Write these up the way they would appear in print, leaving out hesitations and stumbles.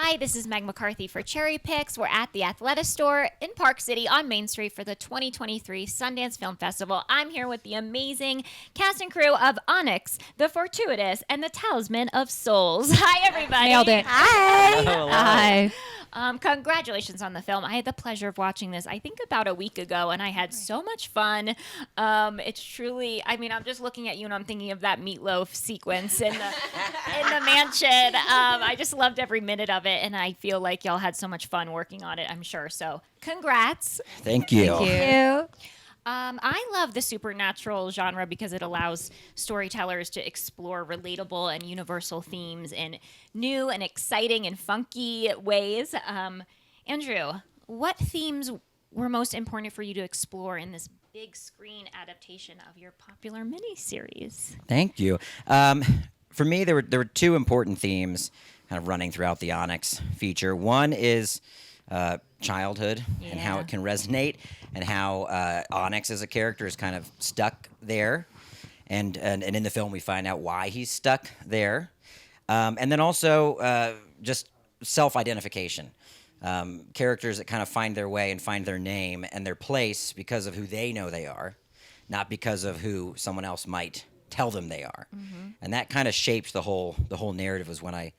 Hi, this is Meg McCarthy for CherryPicks. We're at the Athleta store in Park City on Main Street for the 2023 Sundance Film Festival. I'm here with the amazing cast and crew of ONYX, The Fortuitous, and the Talisman of Souls. Hi, everybody. Nailed it. Hi. Hello. Hi. Congratulations on the film. I had the pleasure of watching this, I think, about a week ago, and I had so much fun. It's truly, I mean, I'm just looking at you, and I'm thinking of that meatloaf sequence in the mansion. I just loved every minute of it, and I feel like y'all had so much fun working on it, I'm sure. So congrats. Thank you. Thank you. I love the supernatural genre because it allows storytellers to explore relatable and universal themes in new and exciting and funky ways. Andrew, what themes were most important for you to explore in this big screen adaptation of your popular miniseries? Thank you. For me, there were two important themes kind of running throughout the ONYX feature. One is childhood and how it can resonate, and how ONYX as a character is kind of stuck there, and in the film we find out why he's stuck there, and then also just self-identification. Characters that kind of find their way and find their name and their place because of who they know they are, not because of who someone else might tell them they are. Mm-hmm. And that kind of shapes the whole narrative, was when I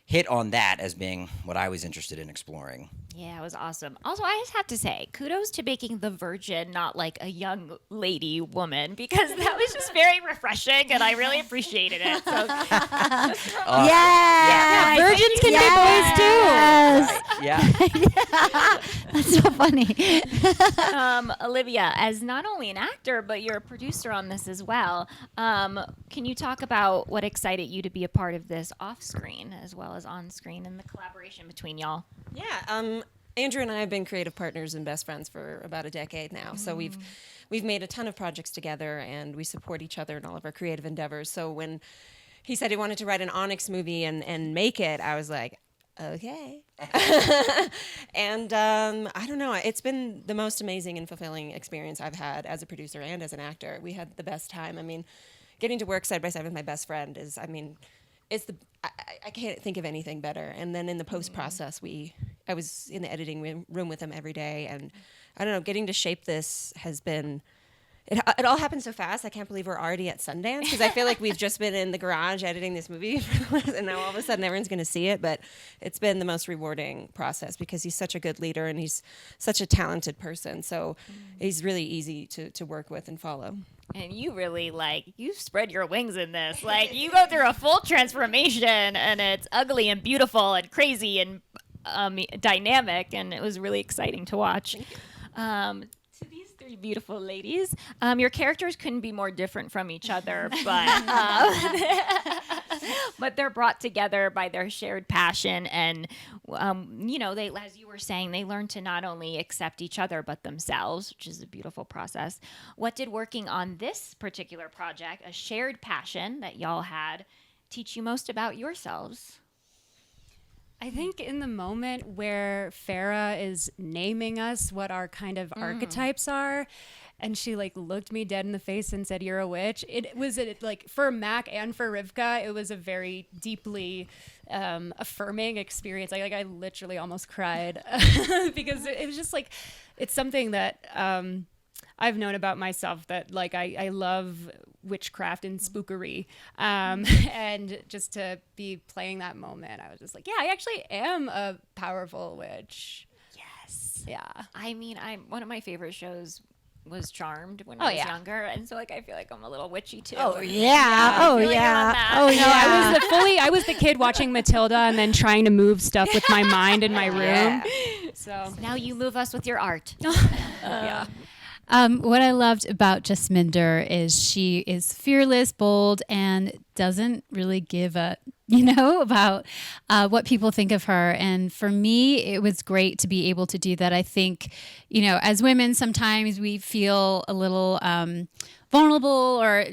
hit on that as being what I was interested in exploring. Yeah, it was awesome. Also, I just have to say, kudos to making the Virgin not like a young lady woman, because that was just very refreshing, and I really appreciated it. So, Yeah. Virgins can be boys too. Yeah. That's so funny. Olivia, as not only an actor, but you're a producer on this as well, can you talk about what excited you to be a part of this off-screen as well as on-screen, and the collaboration between y'all? Yeah, Andrew and I have been creative partners and best friends for about a decade now. So we've made a ton of projects together, and we support each other in all of our creative endeavors. So when he said he wanted to write an ONYX movie and make it, I was like, okay. And I don't know, it's been the most amazing and fulfilling experience I've had as a producer and as an actor. We had the best time. I mean, getting to work side by side with my best friend is, I can't think of anything better. And then in the post process, I was in the editing room with him every day, and I don't know, getting to shape this has been. It all happened so fast. I can't believe we're already at Sundance, because I feel like we've just been in the garage editing this movie, and now all of a sudden everyone's going to see it. But it's been the most rewarding process, because he's such a good leader and he's such a talented person. So he's really easy to work with and follow. And you really, you spread your wings in this. You go through a full transformation, and it's ugly and beautiful and crazy and dynamic, and it was really exciting to watch. To these three beautiful ladies, your characters couldn't be more different from each other, but they're brought together by their shared passion, and they, as you were saying, they learn to not only accept each other but themselves, which is a beautiful process. What did working on this particular project, a shared passion that y'all had, teach you most about yourselves? I think in the moment where Farah is naming us what our kind of archetypes are, and she looked me dead in the face and said, "You're a witch." It was for Mac and for Rivka, it was a very deeply affirming experience. I literally almost cried because it was just it's something that I've known about myself, that I love witchcraft and spookery, and just to be playing that moment, I was just yeah, I actually am a powerful witch. Yes. Yeah. I mean, one of my favorite shows was Charmed when I was younger, and so I feel like I'm a little witchy too. Oh yeah. Oh yeah. Oh yeah. I was the kid watching Matilda and then trying to move stuff with my mind in my room. Yeah. So now you move us with your art. Yeah. What I loved about Jasminder is she is fearless, bold, and doesn't really give a, about what people think of her. And for me, it was great to be able to do that. I think, as women, sometimes we feel a little vulnerable, or,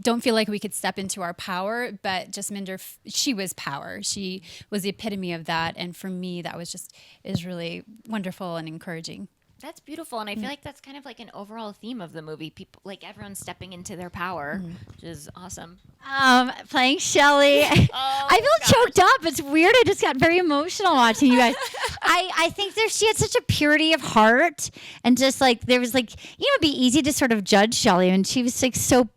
don't feel like we could step into our power. But Jasminder, she was power. She was the epitome of that. And for me, that was is really wonderful and encouraging. That's beautiful, and I feel like that's kind of like an overall theme of the movie. People, like everyone's stepping into their power, which is awesome. Playing Shelley. I feel choked up. It's weird. I just got very emotional watching you guys. I think she had such a purity of heart, and just like there was like, it'd be easy to sort of judge Shelley, and she was like so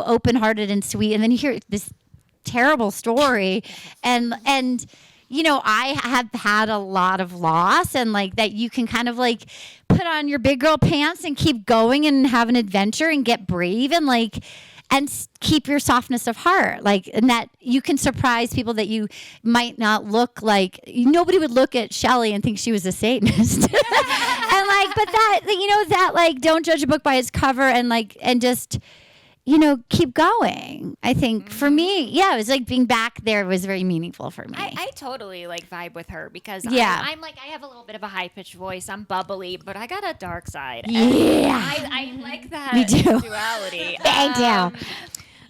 open-hearted and sweet, and then you hear this terrible story, and I have had a lot of loss, and like that you can kind of like put on your big girl pants and keep going and have an adventure and get brave and like keep your softness of heart, like, and that you can surprise people that you might not look like. Nobody would look at Shelley and think she was a Satanist, and like, but that that like don't judge a book by its cover, and like and just. Keep going. I think for me, it was like being back there was very meaningful for me. I totally like vibe with her because I'm like, I have a little bit of a high pitched voice. I'm bubbly, but I got a dark side. Yeah. I like that Me too. duality. Thank you.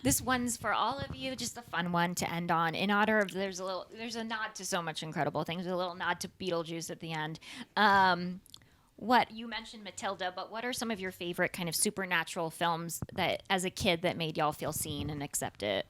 This one's for all of you, just a fun one to end on. In honor of, there's a nod to so much incredible things. There's a little nod to Beetlejuice at the end. What you mentioned Matilda, but what are some of your favorite kind of supernatural films that as a kid that made y'all feel seen and accepted?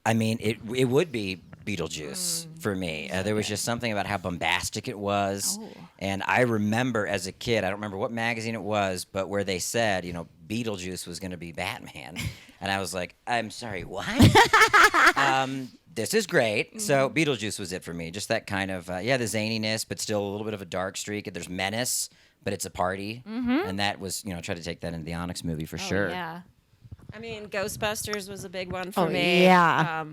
I mean, it would be Beetlejuice for me. There was just something about how bombastic it was. Oh. And I remember as a kid, I don't remember what magazine it was, but where they said, Beetlejuice was going to be Batman. And I was like, I'm sorry, what? This is great. So Beetlejuice was it for me. Just that kind of, the zaniness, but still a little bit of a dark streak. There's menace, but it's a party. And that was, try to take that into the Onyx movie for sure. Yeah. I mean, Ghostbusters was a big one for me. Yeah.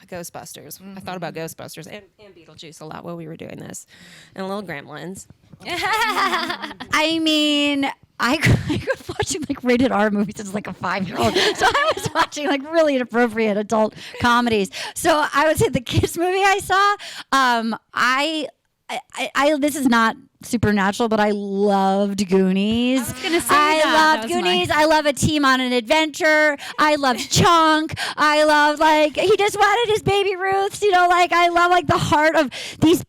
Ghostbusters. I thought about Ghostbusters and Beetlejuice a lot while we were doing this. And Little Gremlins. I mean, I grew up watching like rated R movies as like a 5-year-old. So I was watching like really inappropriate adult comedies. So I would say the kids movie I saw, I this is not supernatural, but I loved Goonies. I was gonna say I loved Goonies. I love A Team on an Adventure. I loved Chunk. I love like he just wanted his baby Ruths. I love like the heart of these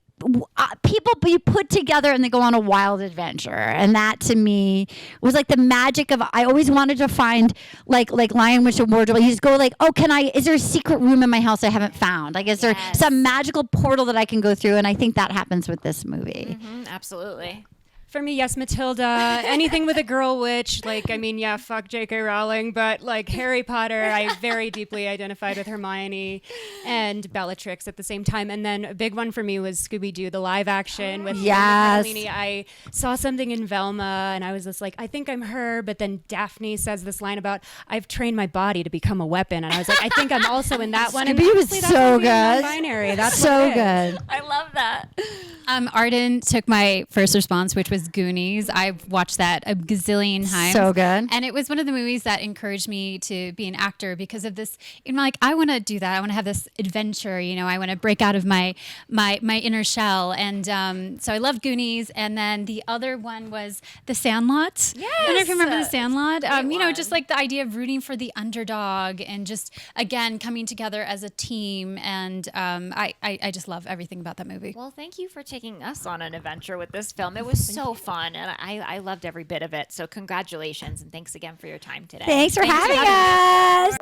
people you put together and they go on a wild adventure, and that to me was like the magic of. I always wanted to find like Lion Witch and Wardrobe. You just go like, oh, is there a secret room in my house I haven't found? Like, is there some magical portal that I can go through? And I think that happens with this movie. Absolutely. For me, yes, Matilda. Anything with a girl witch. Fuck J.K. Rowling. But like Harry Potter, I very deeply identified with Hermione and Bellatrix at the same time. And then a big one for me was Scooby-Doo, the live action with Melanie. I saw something in Velma, and I was just like, I think I'm her. But then Daphne says this line about, I've trained my body to become a weapon. And I was like, I think I'm also in that one. And Scooby-Doo was honestly, so good. Non-binary. That's so good. I love that. Arden took my first response, which was Goonies. I've watched that a gazillion times. So good. And it was one of the movies that encouraged me to be an actor because of this. Like, I want to do that. I want to have this adventure. I want to break out of my inner shell. And so I loved Goonies. And then the other one was The Sandlot. Yes. I don't know if you remember The Sandlot. Great Just like the idea of rooting for the underdog and just, again, coming together as a team. And I just love everything about that movie. Well, thank you for taking us on an adventure with this film. It was so fun, and I loved every bit of it. So congratulations, and thanks again for your time today. Thanks for having us.